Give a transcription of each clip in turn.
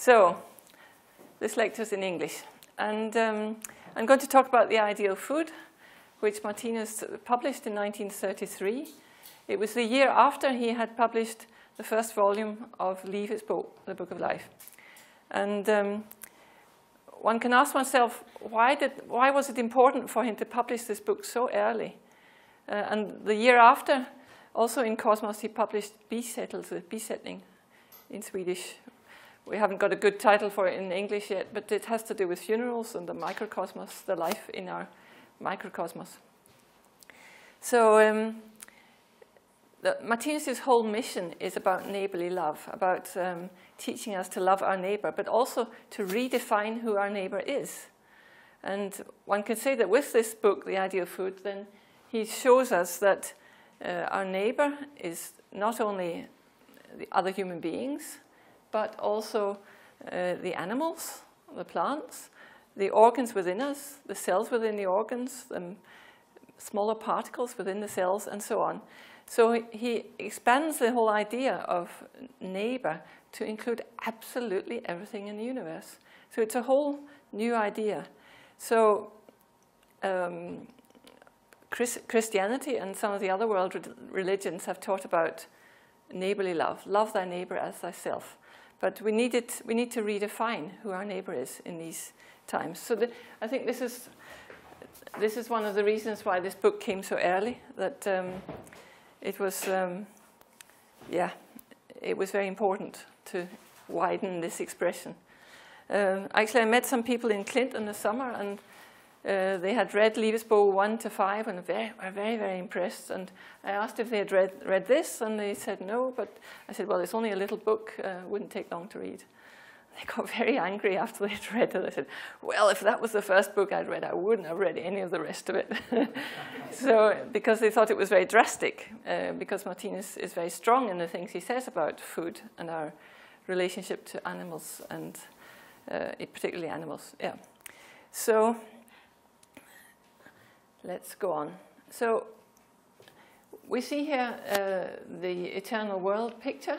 So, this lecture is in English. And I'm going to talk about the ideal food, which Martinus published in 1933. It was the year after he had published the first volume of Livets book, the Book of Life. And one can ask oneself, why was it important for him to publish this book so early? And the year after, also in Kosmos, he published Bisættelse, besetting in Swedish. We haven't got a good title for it in English yet, but it has to do with funerals and the microcosmos, the life in our microcosmos. So Martinus' whole mission is about neighborly love, about teaching us to love our neighbor, but also to redefine who our neighbor is. And one can say that with this book, The Ideal Food, then he shows us that our neighbor is not only the other human beings, but also the animals, the plants, the organs within us, the cells within the organs, the smaller particles within the cells, and so on. So he expands the whole idea of neighbor to include absolutely everything in the universe. So it's a whole new idea. So Christianity and some of the other world religions have taught about neighborly love. Love thy neighbor as thyself. But we need to redefine who our neighbor is in these times. So I think this is one of the reasons why this book came so early. That it was very important to widen this expression. Actually, I met some people in Clint in the summer, and they had read Livets bog 1 to 5 and were very, very impressed. And I asked if they had read this, and they said no. But I said, well, it's only a little book, wouldn't take long to read. They got very angry after they'd read it. I said, well, if that was the first book I'd read, I wouldn't have read any of the rest of it. So, because they thought it was very drastic, because Martinus is very strong in the things he says about food and our relationship to animals, and particularly animals. Yeah. So let's go on. So we see here the eternal world picture.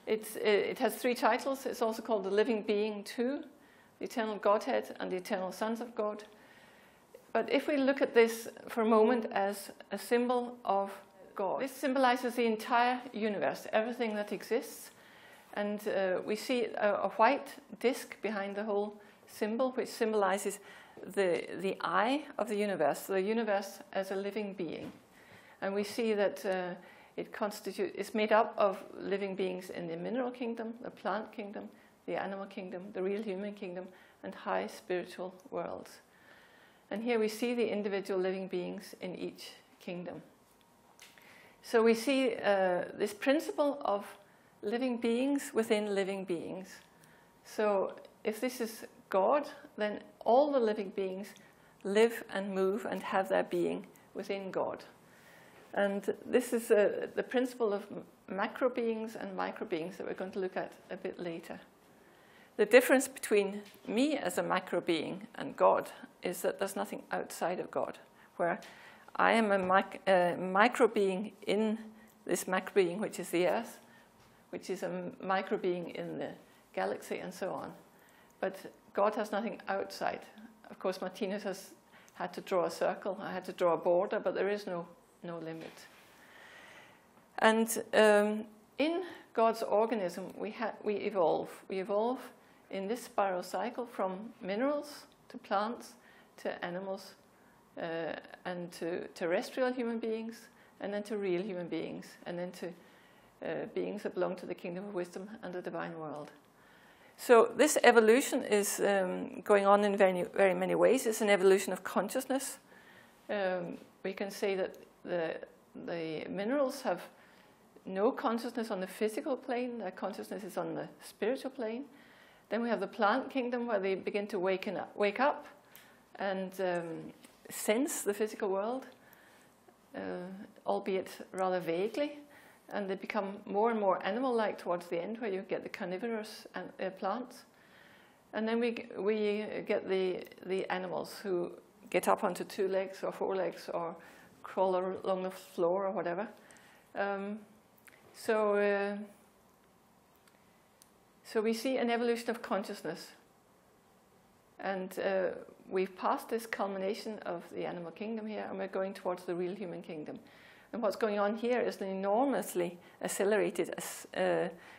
It has 3 titles. It's also called The Living Being 2, the Eternal Godhead, and the Eternal Sons of God. But if we look at this for a moment as a symbol of God, this symbolizes the entire universe, everything that exists. And we see a white disc behind the whole symbol, which symbolizes the eye of the universe as a living being. And we see that it's made up of living beings in the mineral kingdom, the plant kingdom, the animal kingdom, the real human kingdom, and high spiritual worlds. And here we see the individual living beings in each kingdom. So we see this principle of living beings within living beings. So if this is God, then all the living beings live and move and have their being within God. And this is the principle of macro beings and micro beings that we're going to look at a bit later. The difference between me as a macro being and God is that there's nothing outside of God, where I am a micro being in this macro being, which is the Earth, which is a micro being in the galaxy, and so on. But God has nothing outside. Of course, Martinus has had to draw a circle. I had to draw a border, but there is no limit. And in God's organism, we evolve. We evolve in this spiral cycle from minerals to plants to animals and to terrestrial human beings, and then to real human beings, and then to beings that belong to the kingdom of wisdom and the divine world. So this evolution is going on in very, very many ways. It's an evolution of consciousness. We can say that the minerals have no consciousness on the physical plane. Their consciousness is on the spiritual plane. Then we have the plant kingdom, where they begin to wake up and sense the physical world, albeit rather vaguely. And they become more and more animal-like towards the end, where you get the carnivorous plants. And then we get the animals who get up onto 2 legs or 4 legs, or crawl along the floor or whatever. So So we see an evolution of consciousness. And we've passed this culmination of the animal kingdom here, and we're going towards the real human kingdom. And what's going on here is an enormously accelerated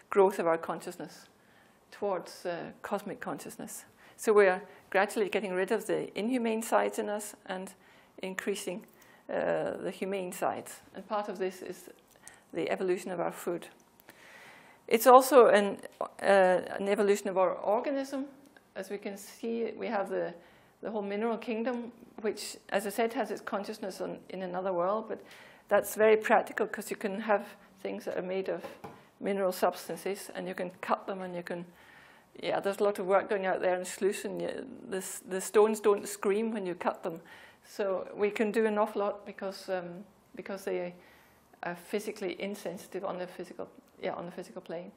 growth of our consciousness towards cosmic consciousness. So we're gradually getting rid of the inhumane sides in us and increasing the humane sides. And part of this is the evolution of our food. It's also an evolution of our organism. As we can see, we have the whole mineral kingdom, which, as I said, has its consciousness in another world, but that's very practical because you can have things that are made of mineral substances, and you can cut them, and you can, yeah, there's a lot of work going out there in Sluice, and the stones don't scream when you cut them. So we can do an awful lot because they are physically insensitive on the physical plane.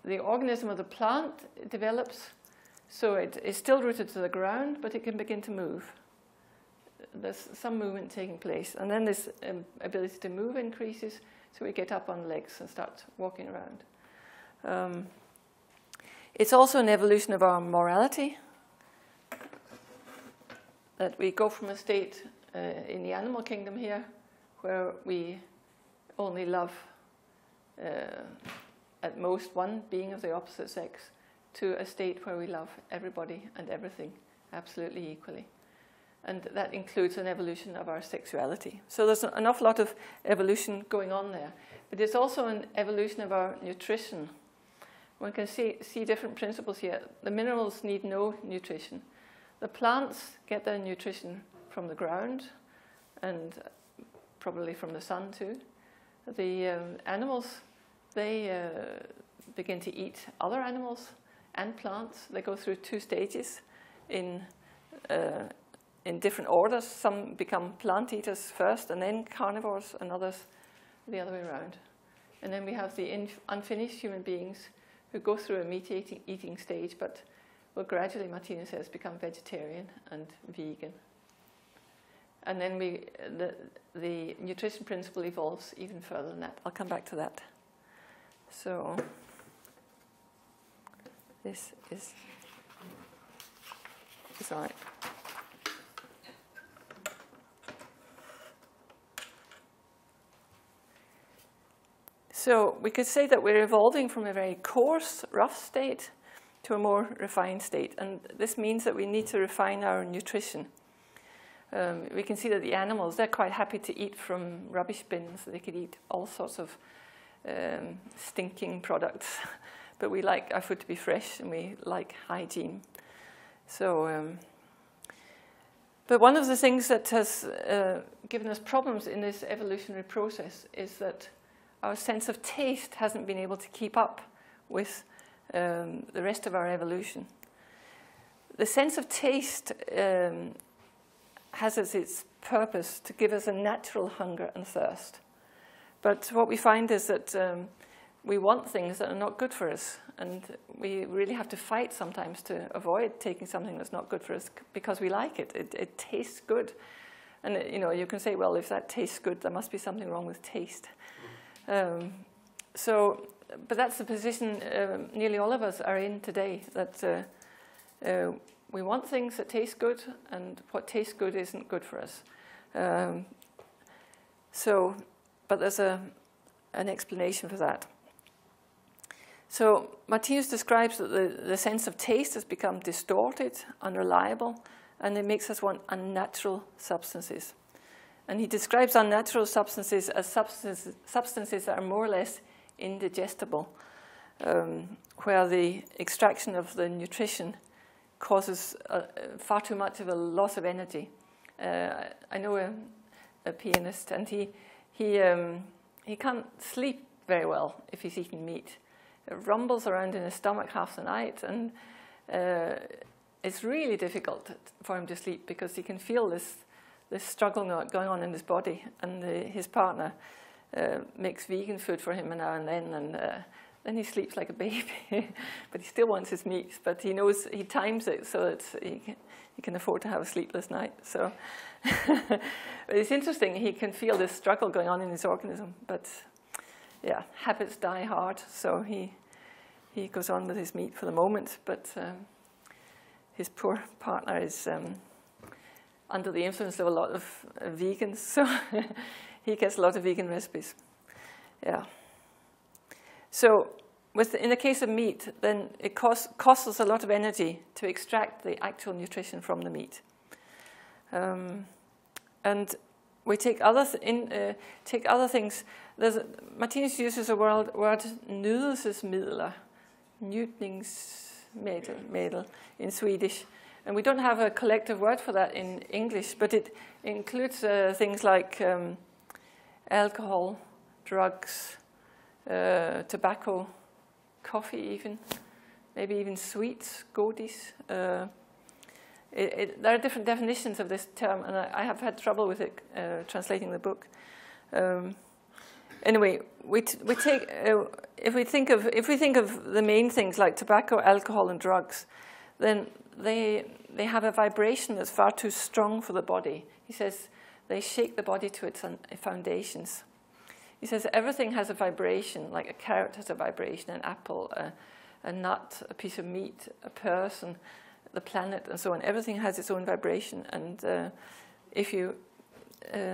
The organism of the plant develops, so it is still rooted to the ground, but it can begin to move. There's some movement taking place, and then this ability to move increases, so we get up on legs and start walking around. It's also an evolution of our morality, that we go from a state in the animal kingdom here, where we only love at most one being of the opposite sex, to a state where we love everybody and everything absolutely equally. And that includes an evolution of our sexuality. So there's an awful lot of evolution going on there. But it's also an evolution of our nutrition. One can see different principles here. The minerals need no nutrition. The plants get their nutrition from the ground and probably from the sun too. The animals, they begin to eat other animals and plants. They go through 2 stages in different orders. Some become plant eaters first and then carnivores, and others the other way around. And then we have the unfinished human beings who go through a meat eating stage, but will gradually, Martinus says, become vegetarian and vegan. And then the nutrition principle evolves even further than that. I'll come back to that. So this is all right. So we could say that we're evolving from a very coarse, rough state to a more refined state. And this means that we need to refine our nutrition. We can see that the animals, they're quite happy to eat from rubbish bins. They could eat all sorts of stinking products. But we like our food to be fresh, and we like hygiene. So, but one of the things that has given us problems in this evolutionary process is that our sense of taste hasn't been able to keep up with the rest of our evolution. The sense of taste has as its purpose to give us a natural hunger and thirst. But what we find is that we want things that are not good for us, and we really have to fight sometimes to avoid taking something that's not good for us because we like it. It tastes good. And you can say, well, if that tastes good, there must be something wrong with taste. But that's the position nearly all of us are in today, that we want things that taste good, and what tastes good isn't good for us. But there's an explanation for that. So Martinus describes that the sense of taste has become distorted, unreliable, and it makes us want unnatural substances. And he describes unnatural substances as substances that are more or less indigestible, where the extraction of the nutrition causes far too much of a loss of energy. I know a pianist, and he can't sleep very well if he's eating meat. It rumbles around in his stomach half the night, and it's really difficult for him to sleep because he can feel this struggle going on in his body. And his partner makes vegan food for him now and then he sleeps like a baby. But he still wants his meat, but he knows, he times it so that he can afford to have a sleepless night. So but it's interesting, he can feel this struggle going on in his organism, but yeah, habits die hard, so he goes on with his meat for the moment, but his poor partner is under the influence of a lot of vegans, so he gets a lot of vegan recipes. Yeah. So in the case of meat, then it costs us a lot of energy to extract the actual nutrition from the meat. And we take other things. Martinus uses a word nydelsesmidler, njutningsmedel in Swedish. And we don't have a collective word for that in English, but it includes things like alcohol, drugs, tobacco, coffee even, maybe even sweets, godis. There are different definitions of this term, and I have had trouble with it translating the book. Anyway, if we think of the main things like tobacco, alcohol, and drugs, then they have a vibration that's far too strong for the body. He says they shake the body to its foundations. He says everything has a vibration, like a carrot has a vibration, an apple, a nut, a piece of meat, a person, the planet, and so on. Everything has its own vibration, and if you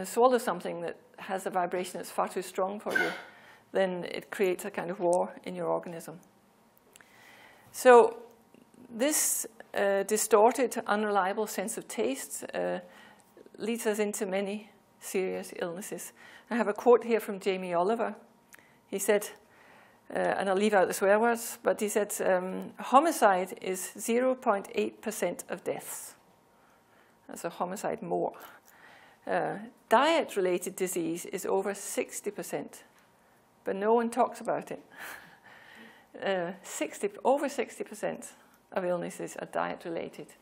swallow something that has a vibration that's far too strong for you, then it creates a kind of war in your organism. So this distorted, unreliable sense of taste leads us into many serious illnesses. I have a quote here from Jamie Oliver. He said, and I'll leave out the swear words, but he said, homicide is 0.8% of deaths. That's a homicide more. Diet-related disease is over 60%, but no one talks about it. Over 60% of illnesses are diet-related.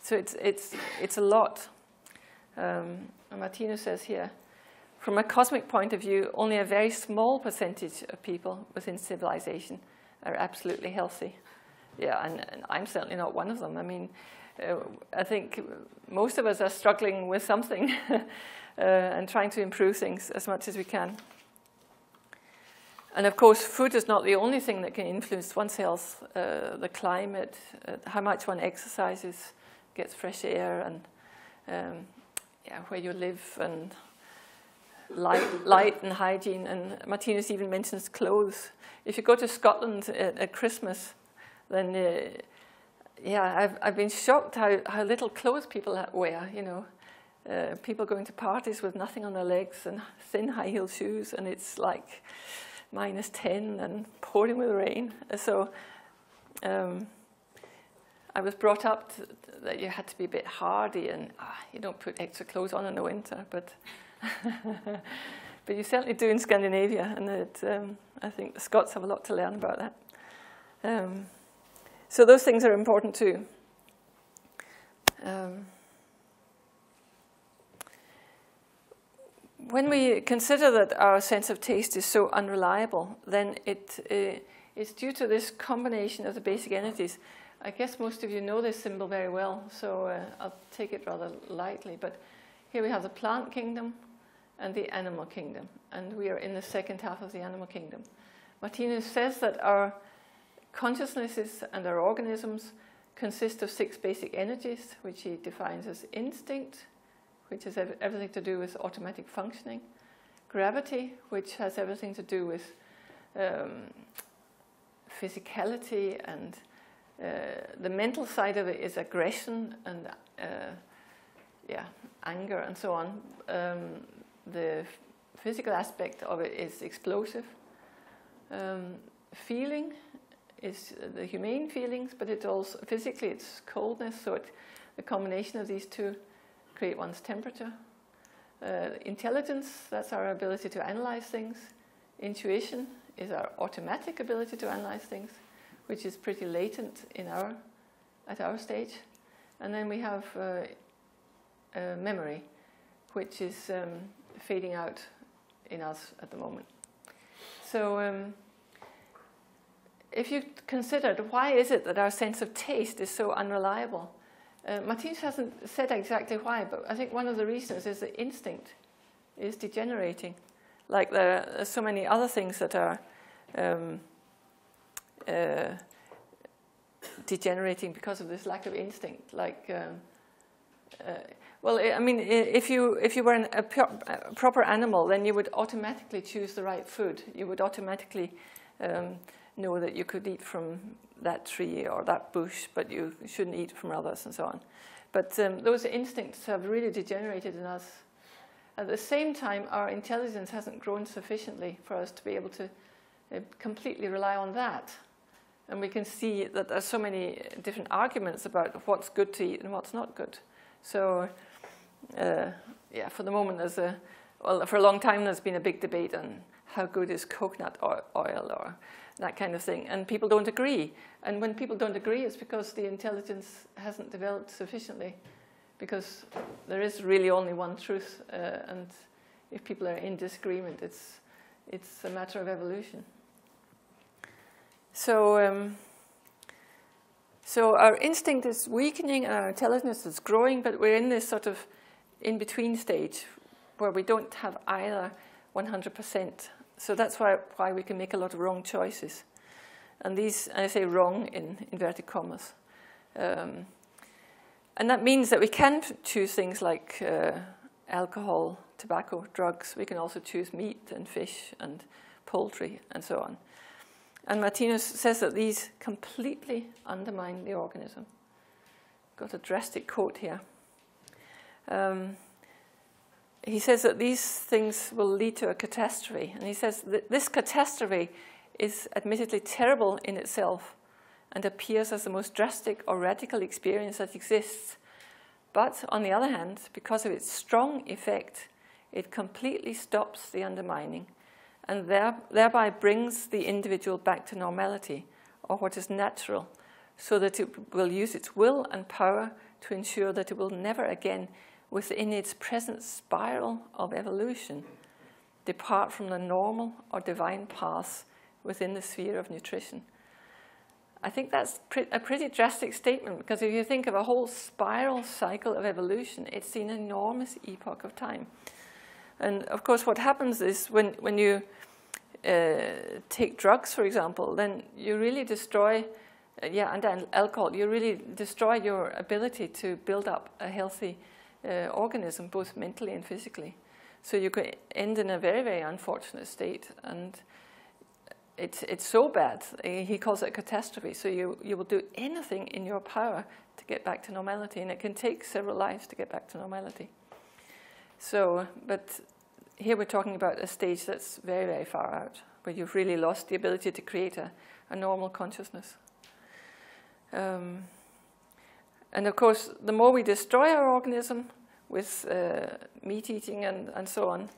So it's a lot. Martinus says here, from a cosmic point of view, only a very small percentage of people within civilization are absolutely healthy. Yeah, and I'm certainly not one of them. I mean, I think most of us are struggling with something and trying to improve things as much as we can. And of course, food is not the only thing that can influence one's health. The climate, how much one exercises, gets fresh air, and where you live, and light and hygiene. And Martinus even mentions clothes. If you go to Scotland at Christmas, then I've been shocked how little clothes people wear. You know, people going to parties with nothing on their legs and thin high-heeled shoes, and it's like -10 and pouring with rain. So I was brought up that you had to be a bit hardy, and you don't put extra clothes on in the winter, but but you certainly do in Scandinavia, and I think the Scots have a lot to learn about that. So those things are important too. When we consider that our sense of taste is so unreliable, then it's due to this combination of the basic energies. I guess most of you know this symbol very well, so I'll take it rather lightly. But here we have the plant kingdom and the animal kingdom, and we are in the second half of the animal kingdom. Martinus says that our consciousnesses and our organisms consist of 6 basic energies, which he defines as instinct, which has everything to do with automatic functioning, gravity, which has everything to do with physicality, and the mental side of it is aggression and anger and so on. The physical aspect of it is explosive. Feeling is the humane feelings, but it also physically it's coldness. So the combination of these two create one's temperature. Intelligence, that's our ability to analyze things. Intuition is our automatic ability to analyze things, which is pretty latent at our stage. And then we have memory, which is fading out in us at the moment. So if you considered why is it that our sense of taste is so unreliable, Martinus hasn't said exactly why, but I think one of the reasons is that instinct is degenerating. Like there are so many other things that are degenerating because of this lack of instinct. Like, well, I mean, if you were a proper animal, then you would automatically choose the right food. You would automatically know that you could eat from that tree or that bush, but you shouldn't eat from others, and so on. But those instincts have really degenerated in us. At the same time, our intelligence hasn't grown sufficiently for us to be able to completely rely on that. And we can see that there's so many different arguments about what's good to eat and what's not good. So, yeah, for the moment, for a long time, there's been a big debate on how good is coconut oil or that kind of thing. And people don't agree. And when people don't agree, it's because the intelligence hasn't developed sufficiently. Because there is really only one truth. And if people are in disagreement, it's a matter of evolution. So, so our instinct is weakening and our intelligence is growing, but we're in this sort of in-between stage where we don't have either 100%. So that's why we can make a lot of wrong choices. And these, I say wrong in inverted commas. And that means that we can choose things like alcohol, tobacco, drugs. We can also choose meat and fish and poultry and so on. And Martinus says that these completely undermine the organism. Got a drastic quote here. He says that these things will lead to a catastrophe. And he says that this catastrophe is admittedly terrible in itself and appears as the most drastic or radical experience that exists. But on the other hand, because of its strong effect, it completely stops the undermining and thereby brings the individual back to normality, or what is natural, so that it will use its will and power to ensure that it will never again, within its present spiral of evolution, depart from the normal or divine paths within the sphere of nutrition. I think that's a pretty drastic statement, because if you think of a whole spiral cycle of evolution, it's an enormous epoch of time. And of course, what happens is when you take drugs, for example, then you really destroy, and alcohol, you really destroy your ability to build up a healthy organism, both mentally and physically. So you could end in a very, very unfortunate state, and it's so bad. He calls it a catastrophe. So you will do anything in your power to get back to normality, and it can take several lives to get back to normality. So, but here we're talking about a stage that's very, very far out, where you've really lost the ability to create a normal consciousness. And of course, the more we destroy our organism with meat eating and so on,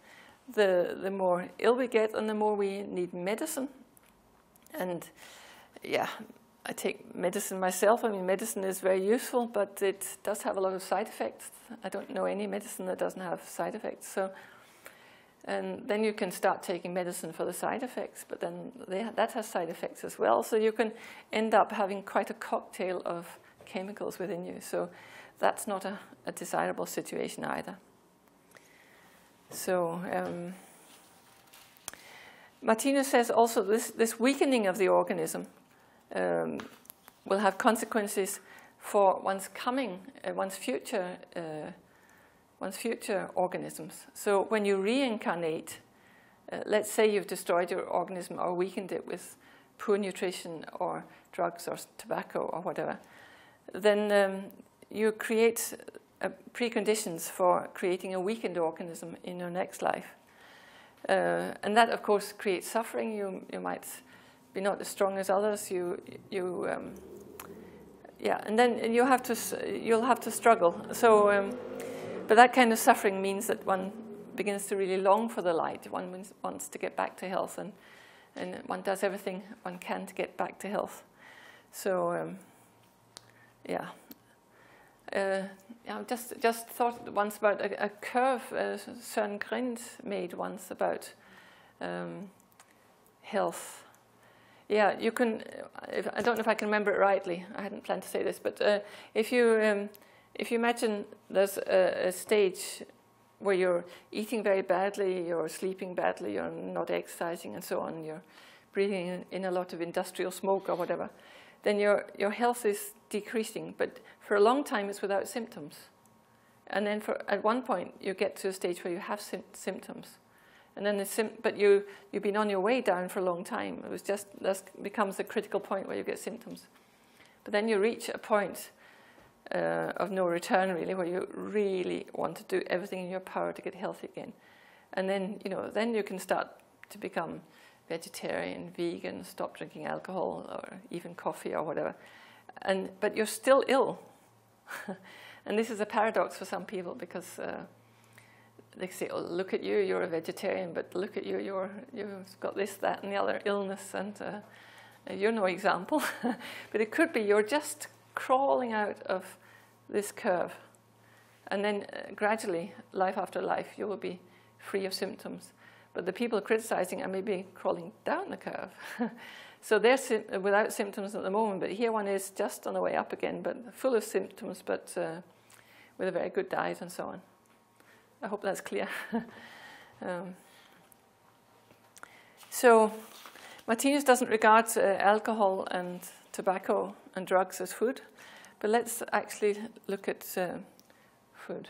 the more ill we get, and the more we need medicine. And yeah, I take medicine myself. I mean, medicine is very useful, but it does have a lot of side effects. I don't know any medicine that doesn't have side effects. So, and then you can start taking medicine for the side effects, but then that has side effects as well. So you can end up having quite a cocktail of chemicals within you. So that's not a desirable situation either. So Martinus says also this weakening of the organism will have consequences for one's future organisms. So when you reincarnate, let's say you've destroyed your organism or weakened it with poor nutrition or drugs or tobacco or whatever, then you create preconditions for creating a weakened organism in your next life. And that, of course, creates suffering. You might be not as strong as others. And then you'll have to struggle. So, but that kind of suffering means that one begins to really long for the light. One wants to get back to health, and one does everything one can to get back to health. So, I just thought once about a curve Søren Grind made once about health. Yeah, you can. I don't know if I can remember it rightly. I hadn't planned to say this, but if you imagine there's a stage where you're eating very badly, you're sleeping badly, you're not exercising and so on, you're breathing in a lot of industrial smoke or whatever, then your health is decreasing. But for a long time, it's without symptoms. And then at one point, you get to a stage where you have symptoms. And then but you've been on your way down for a long time. It was just, that becomes a critical point where you get symptoms. But then you reach a point of no return, really, where you really want to do everything in your power to get healthy again. And then, then you can start to become vegetarian, vegan, stop drinking alcohol or even coffee or whatever. But you're still ill. And this is a paradox for some people, because they say, oh, look at you, you're a vegetarian, but look at you, you've got this, that, and the other illness, and you're no example. But it could be you're just crawling out of this curve. And then gradually, life after life, you will be free of symptoms. But the people criticizing are maybe crawling down the curve. So they're without symptoms at the moment, but here one is just on the way up again, but full of symptoms, but with a very good diet and so on. I hope that's clear. So Martinus doesn't regard alcohol and tobacco and drugs as food, but let's actually look at food.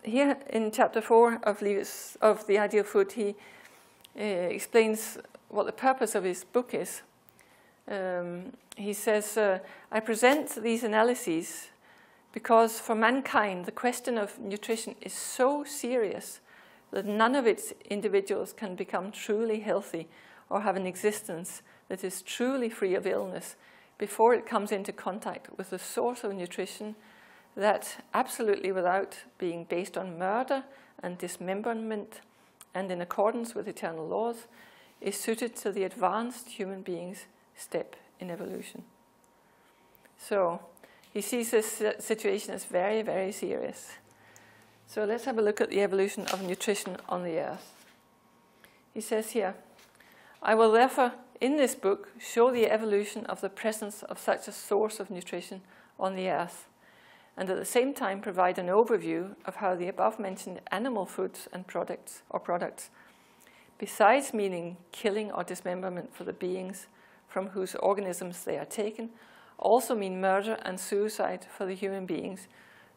Here in chapter 4 of the Ideal Food, he explains what the purpose of his book is. He says, I present these analyses because for mankind the question of nutrition is so serious that none of its individuals can become truly healthy or have an existence that is truly free of illness before it comes into contact with the source of nutrition that, absolutely without being based on murder and dismemberment and in accordance with eternal laws, is suited to the advanced human being's step in evolution. So he sees this situation as very, very serious. So let's have a look at the evolution of nutrition on the earth. He says here, I will therefore, in this book, show the evolution of the presence of such a source of nutrition on the earth, and at the same time provide an overview of how the above-mentioned animal foods and products, besides meaning killing or dismemberment for the beings from whose organisms they are taken, also mean murder and suicide for the human beings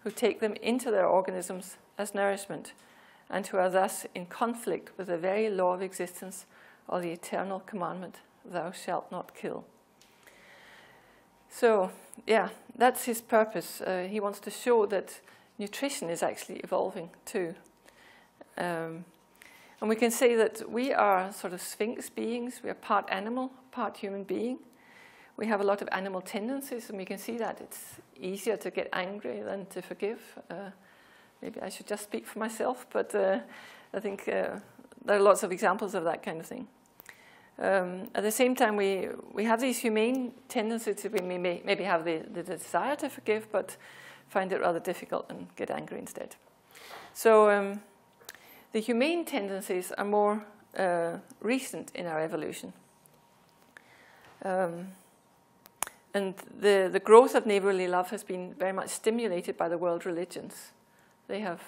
who take them into their organisms as nourishment, and who are thus in conflict with the very law of existence or the eternal commandment, thou shalt not kill. So, yeah, that's his purpose. He wants to show that nutrition is actually evolving too. And we can say that we are sort of sphinx beings. We are part animal, part human being. We have a lot of animal tendencies, and we can see that it's easier to get angry than to forgive. Maybe I should just speak for myself, but I think there are lots of examples of that kind of thing. At the same time, we have these humane tendencies. We may maybe have the desire to forgive, but find it rather difficult and get angry instead. So the humane tendencies are more recent in our evolution. And the growth of neighborly love has been very much stimulated by the world religions. They have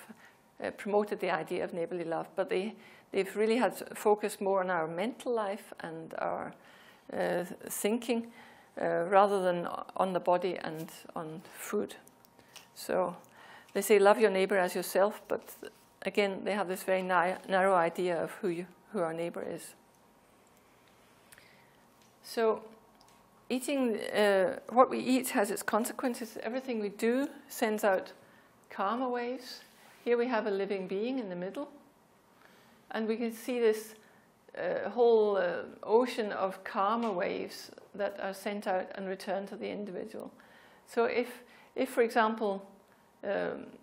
promoted the idea of neighborly love, but they've really had focus more on our mental life and our thinking rather than on the body and on food. So they say love your neighbor as yourself, but again they have this very narrow idea of who our neighbor is. So what we eat has its consequences. Everything we do sends out karma waves. Here we have a living being in the middle. And we can see this whole ocean of karma waves that are sent out and returned to the individual. So if for example,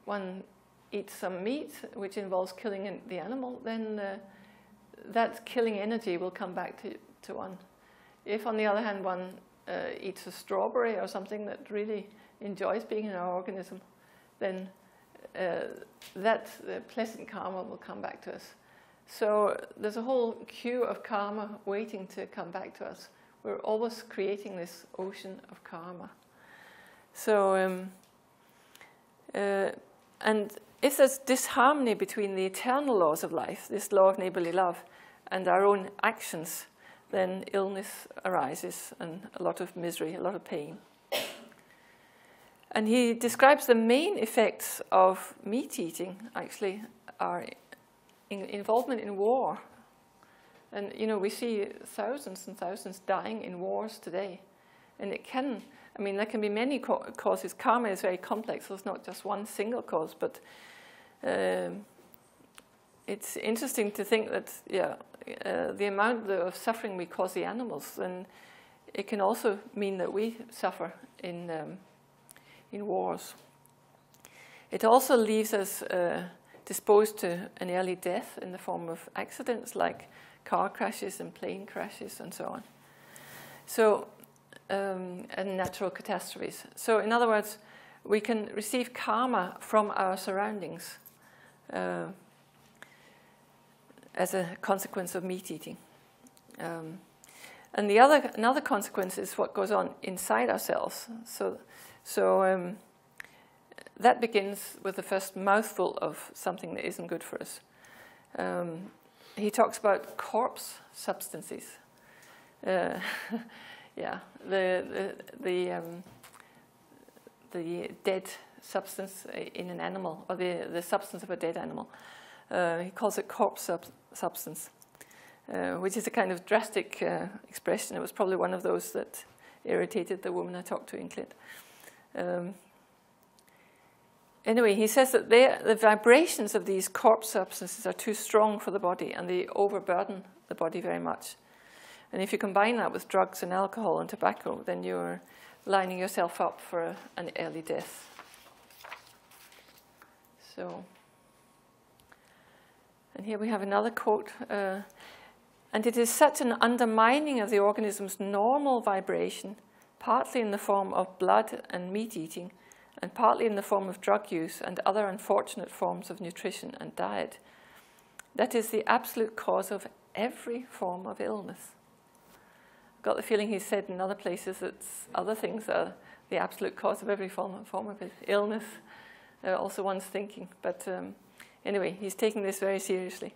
one eats some meat, which involves killing the animal, then that killing energy will come back to one. If, on the other hand, one eats a strawberry or something that really enjoys being in our organism, then that pleasant karma will come back to us. So there's a whole queue of karma waiting to come back to us. We're always creating this ocean of karma. So, and if there's disharmony between the eternal laws of life, this law of neighborly love, and our own actions, then illness arises and a lot of misery, a lot of pain. And he describes the main effects of meat eating, actually, are involvement in war. And, you know, we see thousands and thousands dying in wars today. And it can, I mean, there can be many causes. Karma is very complex, so it's not just one single cause, but it's interesting to think that, the amount of suffering we cause the animals, and it can also mean that we suffer in wars. It also leaves us disposed to an early death in the form of accidents like car crashes and plane crashes and so on. So, and natural catastrophes. So, in other words, we can receive karma from our surroundings as a consequence of meat eating. And another consequence is what goes on inside ourselves. So that begins with the first mouthful of something that isn't good for us. He talks about corpse substances. The dead substance in an animal, or the substance of a dead animal. He calls it corpse substance, which is a kind of drastic expression. It was probably one of those that irritated the woman I talked to in Clit. Anyway, he says that the vibrations of these corpse substances are too strong for the body, and they overburden the body very much. And if you combine that with drugs and alcohol and tobacco, then you're lining yourself up for an early death. So, and here we have another quote. And it is such an undermining of the organism's normal vibration, partly in the form of blood and meat eating, and partly in the form of drug use and other unfortunate forms of nutrition and diet, that is the absolute cause of every form of illness. I've got the feeling he said in other places that other things are the absolute cause of every form of illness. Also one's thinking. But anyway, he's taking this very seriously.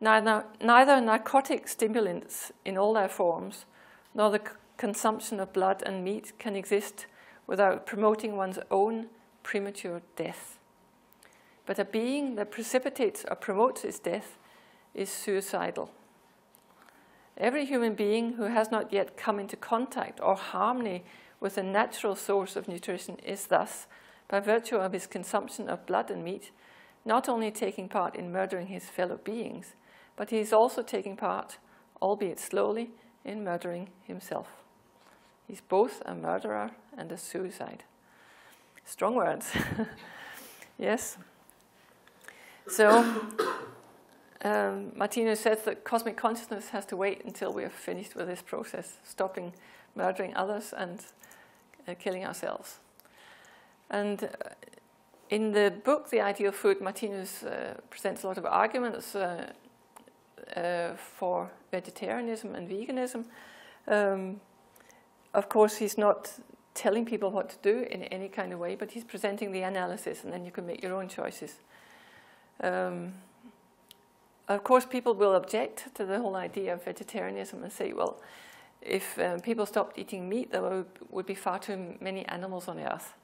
Neither narcotic stimulants in all their forms, nor the consumption of blood and meat can exist without promoting one's own premature death. But a being that precipitates or promotes its death is suicidal. Every human being who has not yet come into contact or harmony with a natural source of nutrition is thus, by virtue of his consumption of blood and meat, not only taking part in murdering his fellow beings, but he is also taking part, albeit slowly, in murdering himself. He's both a murderer and a suicide. Strong words. Yes. So, Martinus says that cosmic consciousness has to wait until we are finished with this process, stopping murdering others and killing ourselves. And in the book, The Ideal Food, Martinus presents a lot of arguments for vegetarianism and veganism. Of course, he's not telling people what to do in any kind of way, but he's presenting the analysis, and then you can make your own choices. Of course, people will object to the whole idea of vegetarianism and say, well, if people stopped eating meat, there would be far too many animals on Earth.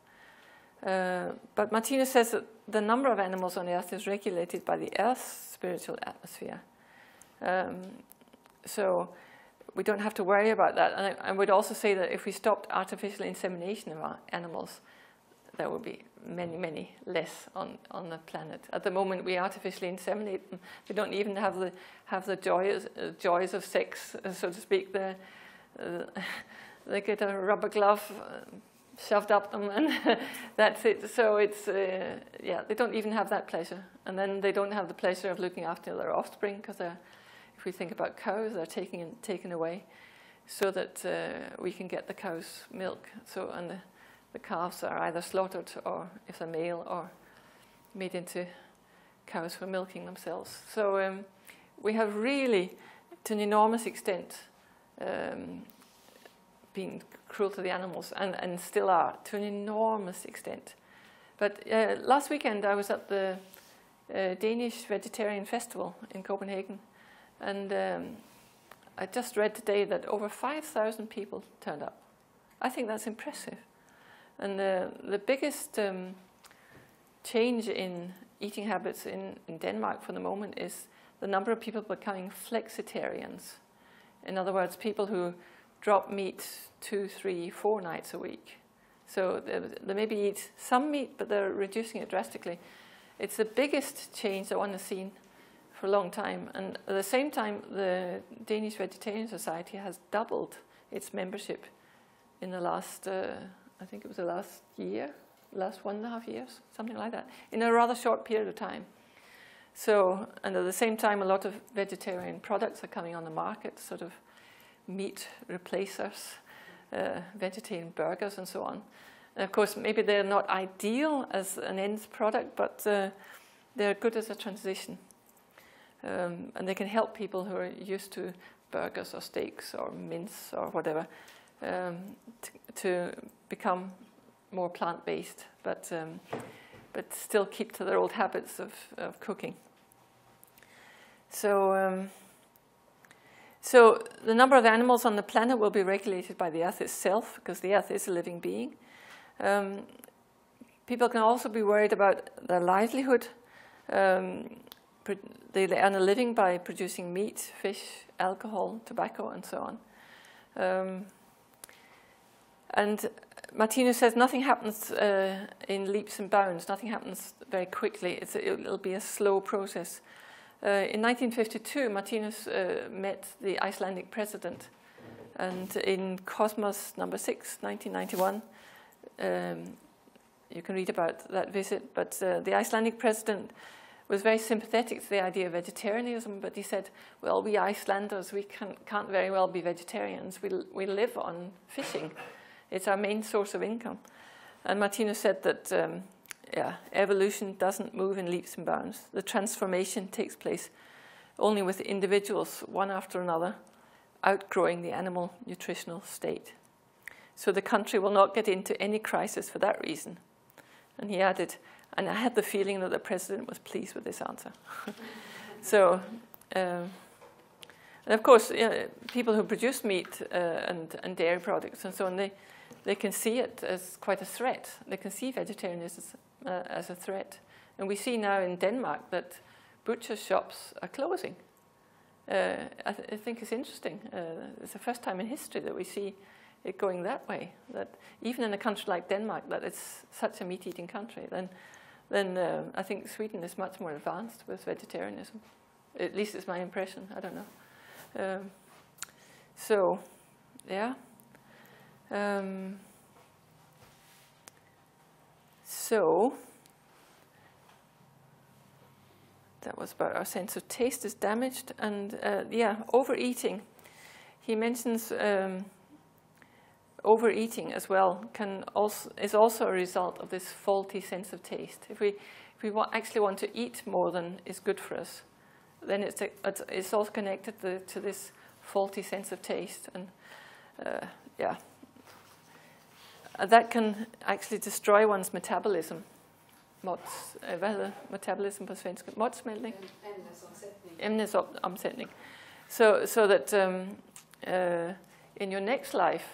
But Martinus says that the number of animals on Earth is regulated by the Earth's spiritual atmosphere. So we don't have to worry about that. And I would also say that if we stopped artificial insemination of our animals, there would be many, many less on the planet. At the moment, we artificially inseminate them. They don't even have the joys of sex, so to speak. They get a rubber glove shoved up them, and that's it. So it's they don't even have that pleasure. And then they don't have the pleasure of looking after their offspring, because if we think about cows, they're taken away, so that we can get the cow's milk. So and the calves are either slaughtered, or if they're male, or made into cows for milking themselves. So we have really, to an enormous extent, been cruel to the animals, and still are, to an enormous extent. But last weekend I was at the Danish Vegetarian Festival in Copenhagen, and I just read today that over 5,000 people turned up. I think that's impressive. And the biggest change in eating habits in Denmark for the moment is the number of people becoming flexitarians. In other words, people who drop meat 2, 3, 4 nights a week. So they maybe eat some meat, but they're reducing it drastically. It's the biggest change that one has seen for a long time. And at the same time, the Danish Vegetarian Society has doubled its membership in the last, I think it was the last year, last 1.5 years, something like that, in a rather short period of time. So, and at the same time, a lot of vegetarian products are coming on the market, sort of meat replacers, vegetarian burgers and so on. And of course, maybe they're not ideal as an end product, but they're good as a transition. And they can help people who are used to burgers or steaks or mince or whatever to become more plant-based, but still keep to their old habits of cooking. So the number of animals on the planet will be regulated by the Earth itself, because the Earth is a living being. People can also be worried about their livelihood. They earn a living by producing meat, fish, alcohol, tobacco, and so on. And Martinus says nothing happens in leaps and bounds. Nothing happens very quickly. It'll be a slow process. In 1952, Martinus met the Icelandic president, and in Cosmos number 6, 1991, you can read about that visit. But the Icelandic president was very sympathetic to the idea of vegetarianism, but he said, "Well, we Icelanders, we can't very well be vegetarians. We live on fishing. It's our main source of income." And Martinus said that evolution doesn't move in leaps and bounds. The transformation takes place only with individuals, one after another, outgrowing the animal nutritional state. So the country will not get into any crisis for that reason. And he added, and I had the feeling that the president was pleased with this answer. So, and of course, people who produce meat and dairy products and so on, they can see it as quite a threat. They can see vegetarianism as a threat. And we see now in Denmark that butcher shops are closing. I think it's interesting. It's the first time in history that we see it going that way. That even in a country like Denmark, that it's such a meat-eating country, then I think Sweden is much more advanced with vegetarianism. At least it's my impression. I don't know. So, yeah. So that was about our sense of taste is damaged, and overeating. He mentions overeating as well is also a result of this faulty sense of taste. If we actually want to eat more than is good for us, then it's also connected to this faulty sense of taste, and that can actually destroy one's metabolism. Metabolism på svenska? Matsmältning? Ämnesomsättning. So that in your next life,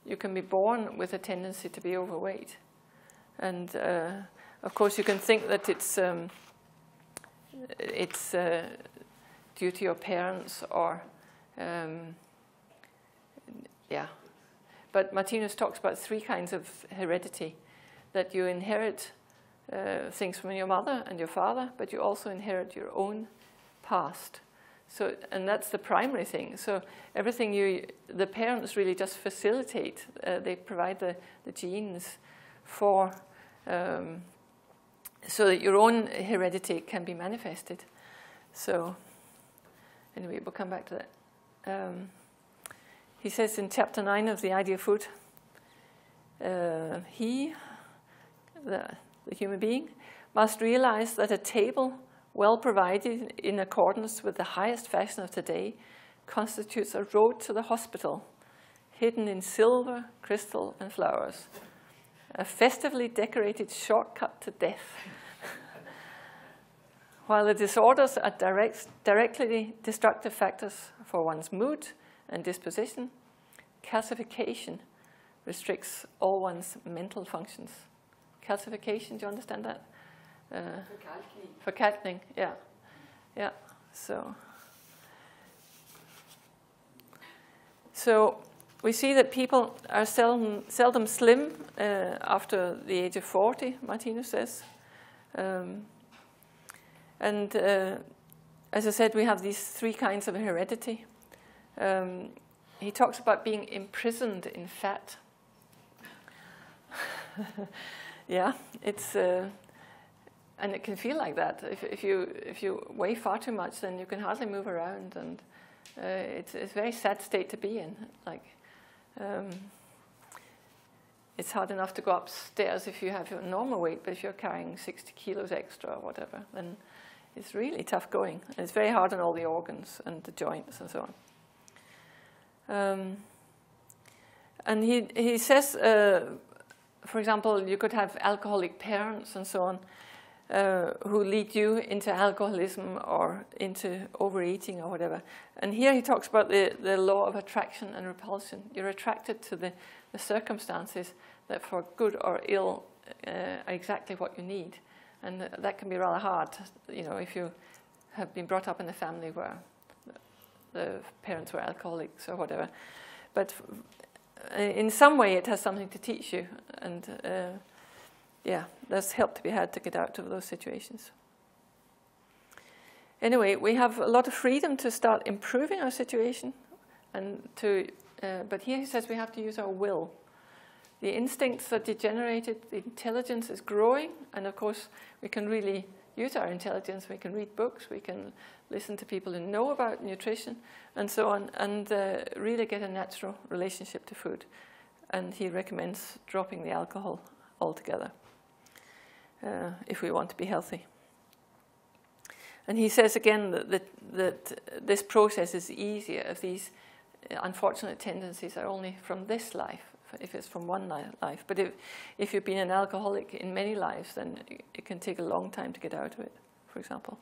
you can be born with a tendency to be overweight. And of course, you can think that it's due to your parents or, But Martinus talks about 3 kinds of heredity, that you inherit things from your mother and your father, but you also inherit your own past. So, and that's the primary thing. So everything the parents really just facilitate. They provide the genes for, so that your own heredity can be manifested. So anyway, we'll come back to that. He says in chapter 9 of The Idea of Food, the human being, must realize that a table well provided in accordance with the highest fashion of today constitutes a road to the hospital, hidden in silver, crystal, and flowers. a festively decorated shortcut to death. While the disorders are directly destructive factors for one's mood and disposition, calcification restricts all one's mental functions. Calcification, do you understand that? Forkalkning, yeah. Yeah, so we see that people are seldom slim after the age of 40, Martinus says. And as I said, we have these three kinds of heredity. He talks about being imprisoned in fat. Yeah, it's and it can feel like that. If you weigh far too much, then you can hardly move around, and it's a very sad state to be in. Like it's hard enough to go upstairs if you have your normal weight, but if you're carrying 60 kilos extra or whatever, then it's really tough going. And it's very hard on all the organs and the joints and so on. And he says, for example, you could have alcoholic parents and so on who lead you into alcoholism or into overeating or whatever. And here he talks about the law of attraction and repulsion. You're attracted to the circumstances that for good or ill are exactly what you need. And that can be rather hard, you know, if you have been brought up in a family where the parents were alcoholics or whatever. But in some way it has something to teach you, and yeah, there's help to be had to get out of those situations. Anyway, we have a lot of freedom to start improving our situation, and but here he says we have to use our will. The instincts are degenerated, the intelligence is growing, and of course we can really use our intelligence. We can read books, we can listen to people who know about nutrition and so on, and really get a natural relationship to food. And he recommends dropping the alcohol altogether if we want to be healthy. And he says again that this process is easier if these unfortunate tendencies are only from this life, if it's from one life. But if you've been an alcoholic in many lives, then it can take a long time to get out of it, for example.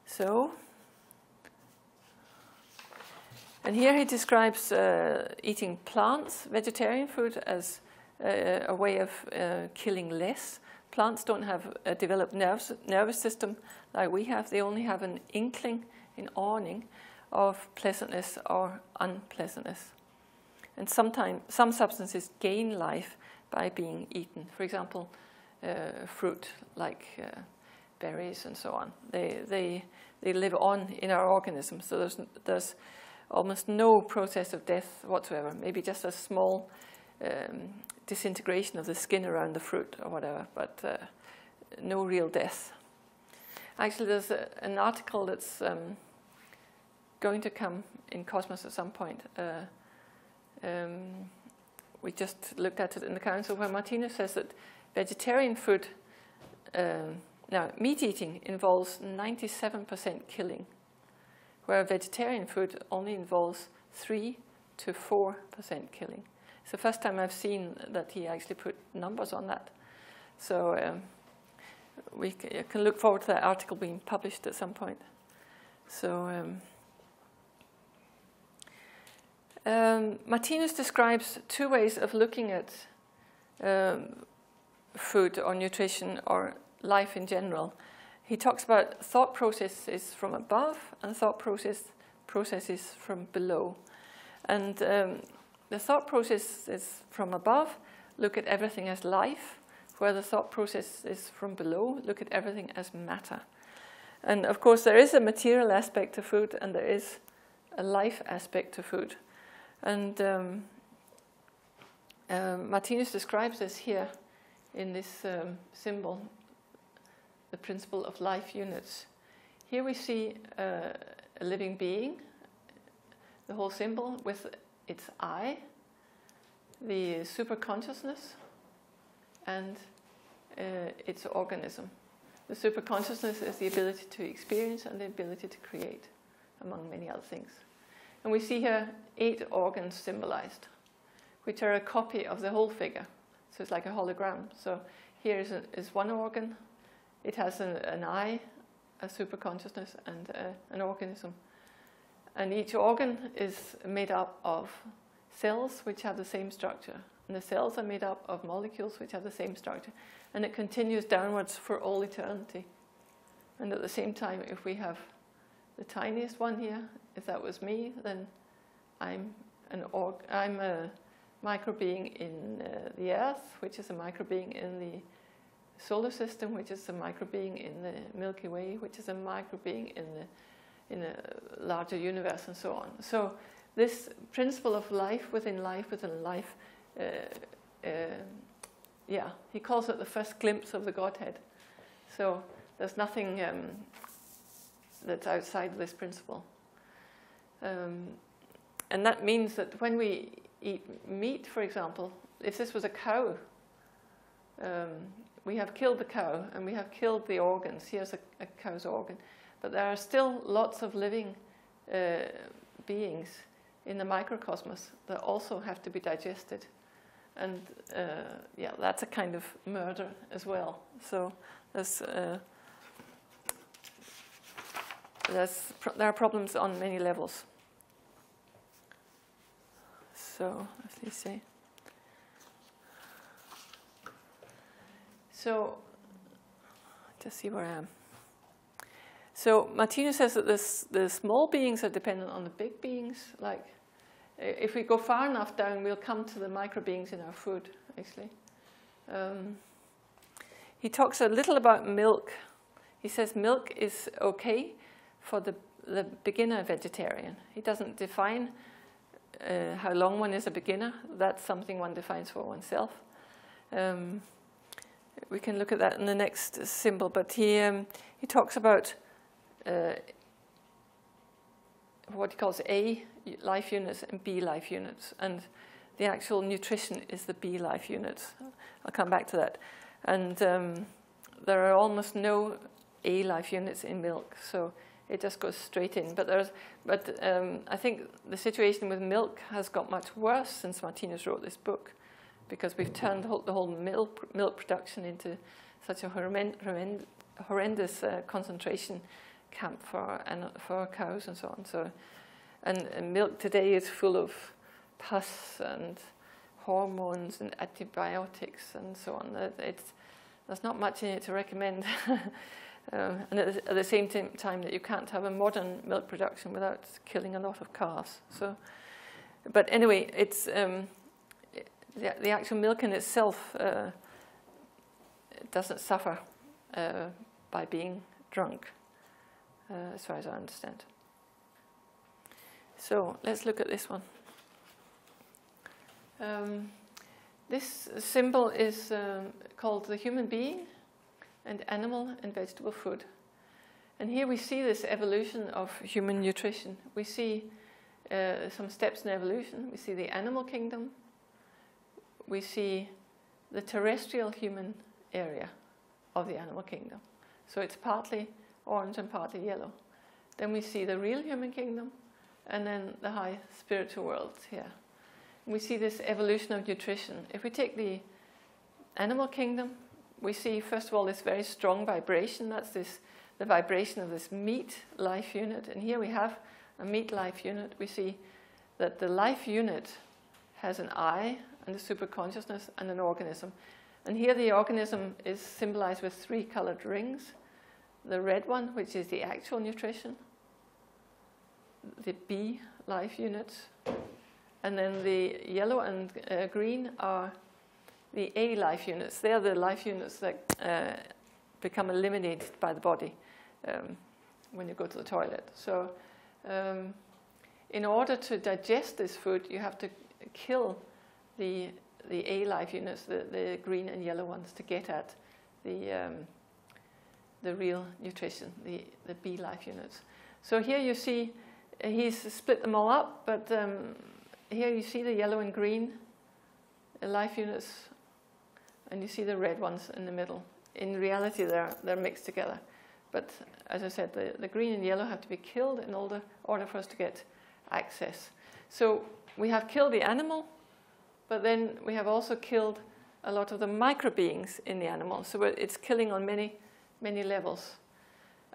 So, and here he describes eating plants, vegetarian food, as a way of killing less. Plants don't have a developed nervous system like we have. They only have an inkling, an awning of pleasantness or unpleasantness. And sometimes some substances gain life by being eaten. For example, fruit like berries and so on. They live on in our organism. So there's almost no process of death whatsoever. Maybe just a small disintegration of the skin around the fruit or whatever, but no real death. Actually, there's an article that's going to come in Cosmos at some point. We just looked at it in the council where Martinus says that vegetarian food, now meat eating involves 97% killing, where vegetarian food only involves 3 to 4% killing. It's the first time I've seen that he actually put numbers on that. So we can look forward to that article being published at some point. So Martinus describes two ways of looking at food or nutrition or life in general. He talks about thought processes from above and thought processes from below. And the thought processes from above look at everything as life, where the thought processes from below look at everything as matter. And of course there is a material aspect to food and there is a life aspect to food. And Martinus describes this here in this symbol, the principle of life units. Here we see a living being, the whole symbol with its I, the superconsciousness, and its organism. The superconsciousness is the ability to experience and the ability to create, among many other things. And we see here 8 organs symbolized. which are a copy of the whole figure. So it's like a hologram. So here is one organ. It has an eye, a superconsciousness, and an organism. And each organ is made up of cells which have the same structure. And the cells are made up of molecules which have the same structure. And it continues downwards for all eternity. And at the same time, if we have the tiniest one here, if that was me, then I'm a microbeing in the Earth, which is a microbeing in the solar system, which is a microbeing in the Milky Way, which is a microbeing in a larger universe, and so on. So this principle of life within life within life, he calls it the first glimpse of the Godhead. So there's nothing that's outside this principle. And that means that when we eat meat, for example, if this was a cow, we have killed the cow and we have killed the organs. Here's a cow's organ. But there are still lots of living beings in the microcosmos that also have to be digested. And that's a kind of murder as well. So there are problems on many levels. So, as they say. So, just see where I am. So, Martinus says that the small beings are dependent on the big beings. Like, if we go far enough down, we'll come to the micro beings in our food, actually. He talks a little about milk. He says milk is okay for the beginner vegetarian. He doesn't define how long one is a beginner. That's something one defines for oneself. We can look at that in the next symbol, but he talks about what he calls A life units and B life units, and the actual nutrition is the B life units. I'll come back to that. And there are almost no A life units in milk, so it just goes straight in. But I think the situation with milk has got much worse since Martinus wrote this book, because we've turned the whole milk production into such a horrendous concentration camp for cows and so on. So, and milk today is full of pus and hormones and antibiotics and so on. There's not much in it to recommend. And at the same time that you can't have a modern milk production without killing a lot of calves. So, but anyway, it's the actual milk in itself doesn't suffer by being drunk, as far as I understand. So let's look at this one. This symbol is called the human being and animal and vegetable food. And here we see this evolution of human nutrition. We see some steps in evolution. We see the animal kingdom. We see the terrestrial human area of the animal kingdom. So it's partly orange and partly yellow. Then we see the real human kingdom, and then the high spiritual world here. We see this evolution of nutrition. If we take the animal kingdom, we see, first of all, this very strong vibration. That's the vibration of this meat life unit. And here we have a meat life unit. We see that the life unit has an eye and a superconsciousness and an organism. And here the organism is symbolized with 3 colored rings. The red one, which is the actual nutrition. The B life units. And then the yellow and green are the A life units. They are the life units that become eliminated by the body when you go to the toilet. So in order to digest this food, you have to kill the A life units, the green and yellow ones, to get at the real nutrition, the B life units. So here you see he's split them all up, but here you see the yellow and green life units, and you see the red ones in the middle. In reality, they're mixed together. But as I said, the green and yellow have to be killed in order for us to get access. So we have killed the animal, but then we have also killed a lot of the microbeings in the animal. So it's killing on many, many levels.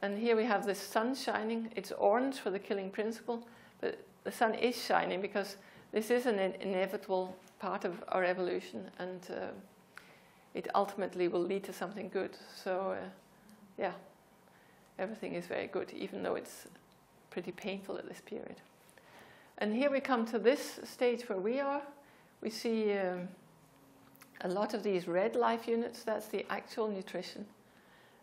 And here we have the sun shining. It's orange for the killing principle, but the sun is shining because this is an inevitable part of our evolution, and it ultimately will lead to something good. So, yeah, everything is very good, even though it's pretty painful at this period. And here we come to this stage where we are. We see a lot of these red life units. That's the actual nutrition.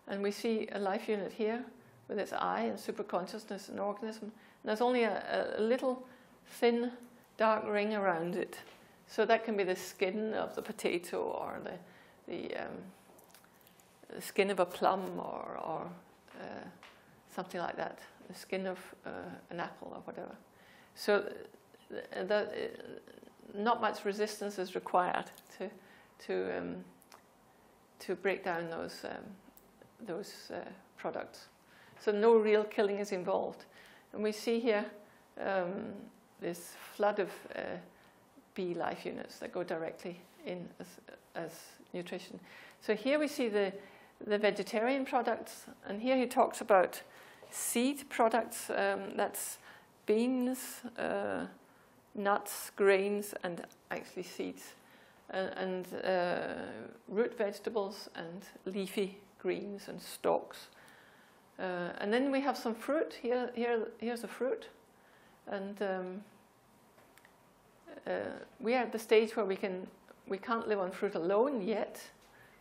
And we see a life unit here with its eye and superconsciousness and organism. And there's only a little thin, dark ring around it. So that can be the skin of the potato, or the skin of a plum, or something like that. The skin of an apple or whatever. So not much resistance is required to break down those products. So no real killing is involved. And we see here this flood of bee life units that go directly in as nutrition. So here we see the vegetarian products, and here he talks about seed products. That's beans, nuts, grains, and actually seeds, and root vegetables and leafy greens and stalks. And then we have some fruit. Here's a fruit, and we are at the stage where we can't live on fruit alone yet.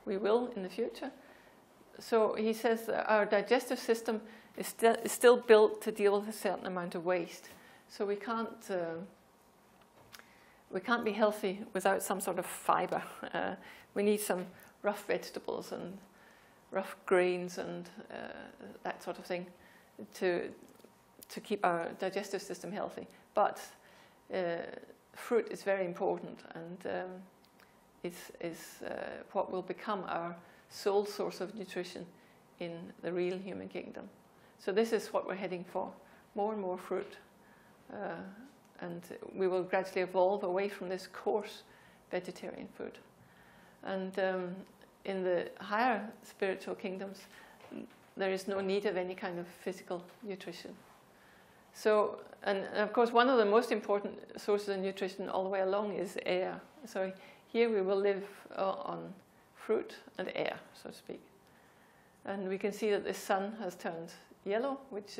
We will in the future. So he says that our digestive system is still built to deal with a certain amount of waste. So we can't be healthy without some sort of fiber. We need some rough vegetables and rough grains and that sort of thing to keep our digestive system healthy. But fruit is very important, and is what will become our sole source of nutrition in the real human kingdom. So this is what we're heading for: more and more fruit, and we will gradually evolve away from this coarse vegetarian food. And in the higher spiritual kingdoms, there is no need of any kind of physical nutrition. So, and of course, one of the most important sources of nutrition all the way along is air. So here we will live on fruit and air, so to speak. And we can see that the sun has turned yellow, which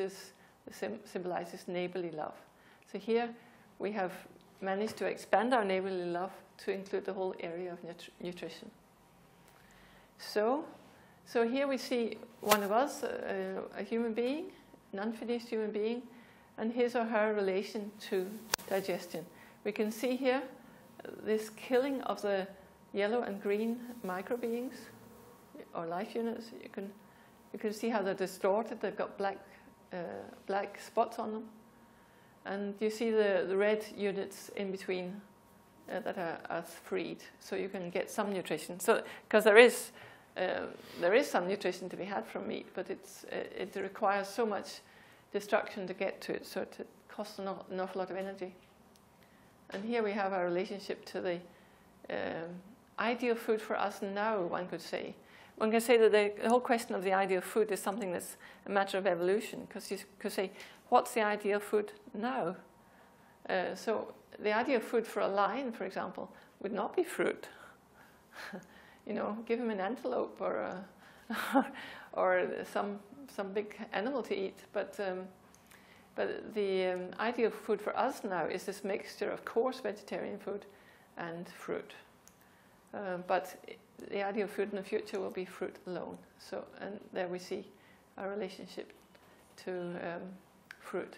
symbolizes neighborly love. So here we have managed to expand our neighborly love to include the whole area of nutrition. So here we see one of us, a human being, an unfinished human being, and his or her relation to digestion. We can see here this killing of the yellow and green microbeings or life units. You can see how they're distorted. They've got black spots on them, and you see the red units in between that are freed, so you can get some nutrition. So because there is some nutrition to be had from meat, but it requires so much destruction to get to it, so it costs an awful lot of energy. And here we have our relationship to the ideal food for us now, one could say. One can say that the whole question of the ideal food is something that's a matter of evolution, because you could say, what's the ideal food now? So the ideal food for a lion, for example, would not be fruit. You know, give him an antelope or some big animal to eat. But the ideal food for us now is this mixture of coarse vegetarian food and fruit. But the ideal food in the future will be fruit alone. So, and there we see our relationship to fruit.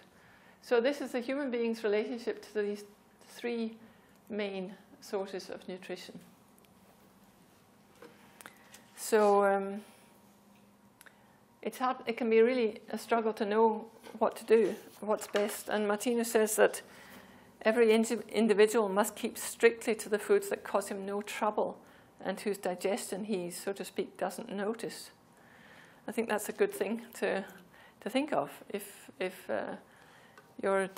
So this is the human being's relationship to these three main sources of nutrition. So it's hard. It can be really a struggle to know what to do, what's best. And Martinus says that every individual must keep strictly to the foods that cause him no trouble and whose digestion he, so to speak, doesn't notice. I think that's a good thing to think of. If you're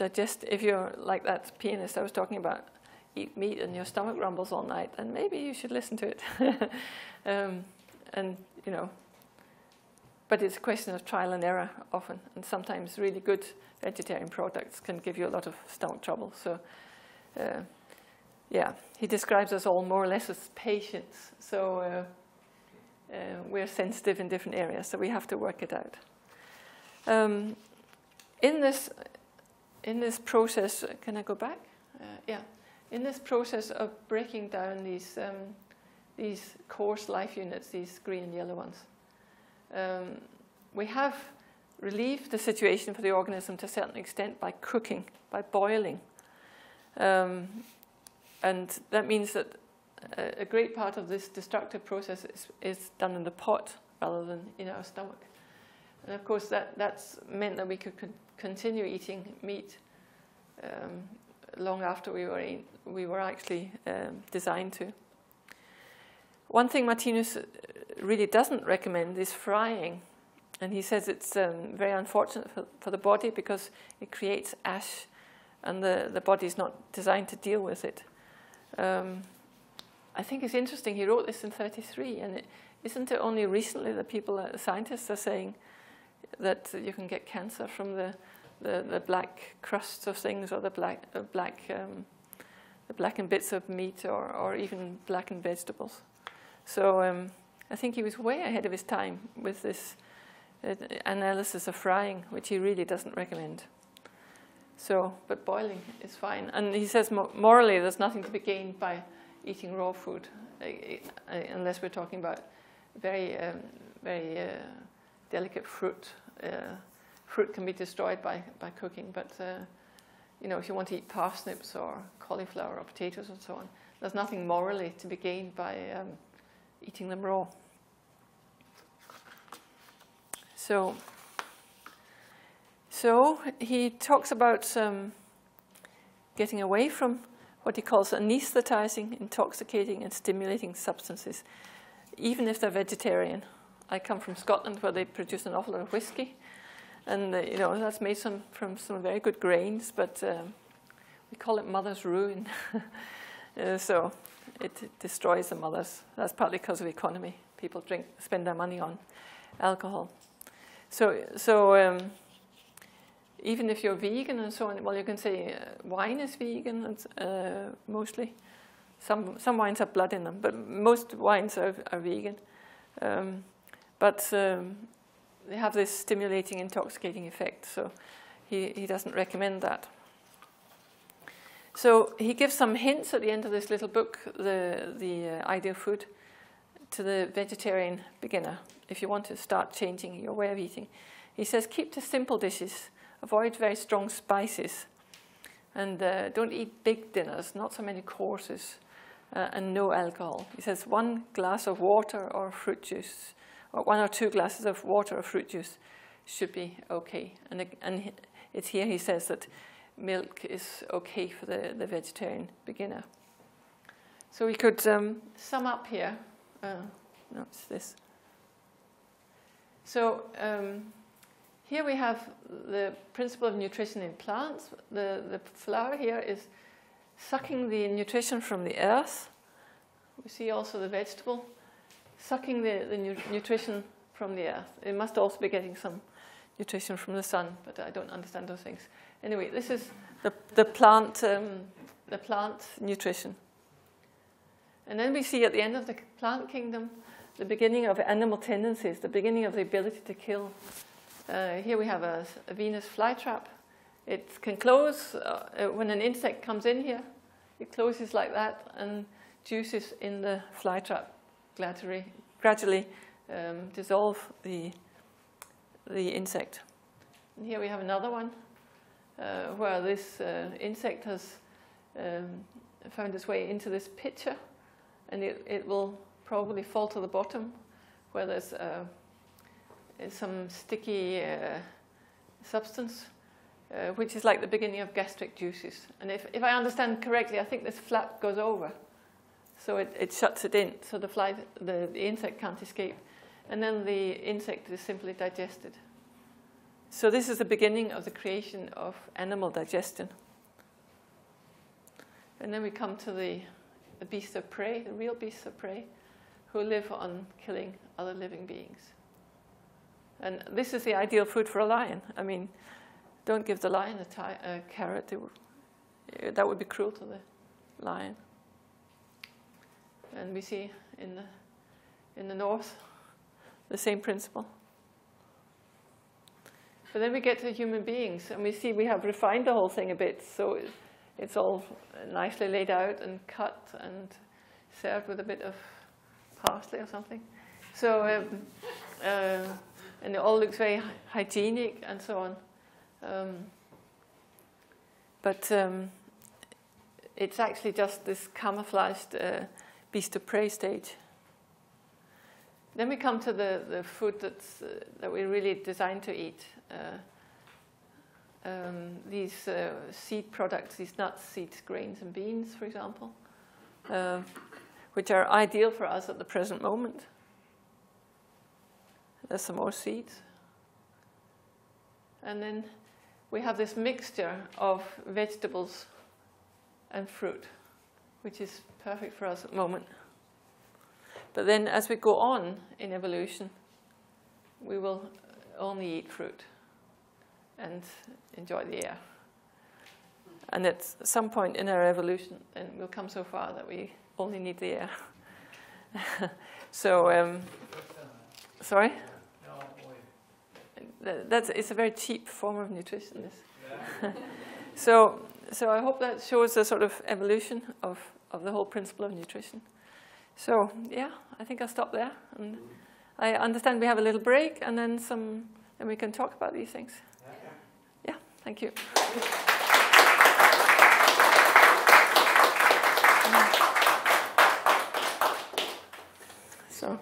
like that pianist I was talking about, eat meat and your stomach rumbles all night, then maybe you should listen to it. And, you know, but it's a question of trial and error often, and sometimes really good vegetarian products can give you a lot of stomach trouble. So, yeah, he describes us all more or less as patients. So we're sensitive in different areas, so we have to work it out. In this process, can I go back? Yeah. In this process of breaking down these coarse life units, these green and yellow ones, we have relieved the situation for the organism to a certain extent by cooking, by boiling. And that means that a great part of this destructive process is done in the pot rather than in our stomach. And of course that's meant that we could continue eating meat long after we were actually designed to. One thing Martinus really doesn't recommend is frying. And he says it's very unfortunate for the body because it creates ash and the body is not designed to deal with it. I think it's interesting, he wrote this in 1933, and isn't it only recently that scientists are saying that you can get cancer from the black crusts of things, or the blackened bits of meat, or even blackened vegetables. So I think he was way ahead of his time with this analysis of frying, which he really doesn't recommend. So, but boiling is fine. And he says morally there's nothing to be gained by eating raw food, unless we're talking about very delicate fruit. Fruit can be destroyed by cooking, but you know, if you want to eat parsnips or cauliflower or potatoes and so on, there's nothing morally to be gained by eating them raw. So he talks about getting away from what he calls anesthetizing, intoxicating, and stimulating substances, even if they're vegetarian. I come from Scotland, where they produce an awful lot of whiskey, and you know, that's made from some very good grains, but we call it mother's ruin. So it destroys the mothers. That's partly because of economy. People spend their money on alcohol. So even if you're vegan and so on, well, you can say wine is vegan, mostly. Some wines have blood in them, but most wines are vegan. But they have this stimulating, intoxicating effect, so he doesn't recommend that. So he gives some hints at the end of this little book, the ideal food, to the vegetarian beginner, if you want to start changing your way of eating. He says, keep to simple dishes, avoid very strong spices, and don't eat big dinners, not so many courses, and no alcohol. He says 1 glass of water or fruit juice, or 1 or 2 glasses of water or fruit juice should be okay. And it's here he says that milk is okay for the vegetarian beginner. So we could sum up here. No, it's this. So here we have the principle of nutrition in plants. The flower here is sucking the nutrition from the earth. We see also the vegetable sucking the nutrition from the earth. It must also be getting some nutrition from the sun, but I don't understand those things. Anyway, this is the plant nutrition. And then we see at the end of the plant kingdom the beginning of animal tendencies, the beginning of the ability to kill. Here we have a Venus flytrap. It can close when an insect comes in here. It closes like that, and juices in the flytrap gradually dissolve the insect. And here we have another one where this insect has found its way into this pitcher, and it will probably fall to the bottom where there's some sticky substance, which is like the beginning of gastric juices. And if I understand correctly, I think this flap goes over, so it shuts it in, so the insect can't escape, and then the insect is simply digested. So this is the beginning of the creation of animal digestion. And then we come to the beasts of prey, the real beasts of prey, who live on killing other living beings. And this is the ideal food for a lion. I mean, don't give the lion a carrot. That would be cruel to the lion. And we see in the north the same principle. But then we get to human beings, and we see we have refined the whole thing a bit, so it's all nicely laid out and cut and served with a bit of parsley or something. So, and it all looks very hygienic and so on. But it's actually just this camouflaged beast of prey stage. Then we come to the food that we're really designed to eat. These seed products, these nuts, seeds, grains, and beans, for example, which are ideal for us at the present moment. There's some more seeds. And then we have this mixture of vegetables and fruit, which is perfect for us at the moment. But then as we go on in evolution, we will only eat fruit and enjoy the air. And at some point in our evolution, then we'll come so far that we only need the air. So, sorry? It's a very cheap form of nutrition. So I hope that shows a sort of evolution of the whole principle of nutrition. So yeah, I think I'll stop there. And I understand we have a little break, and then we can talk about these things. Yeah, thank you. So.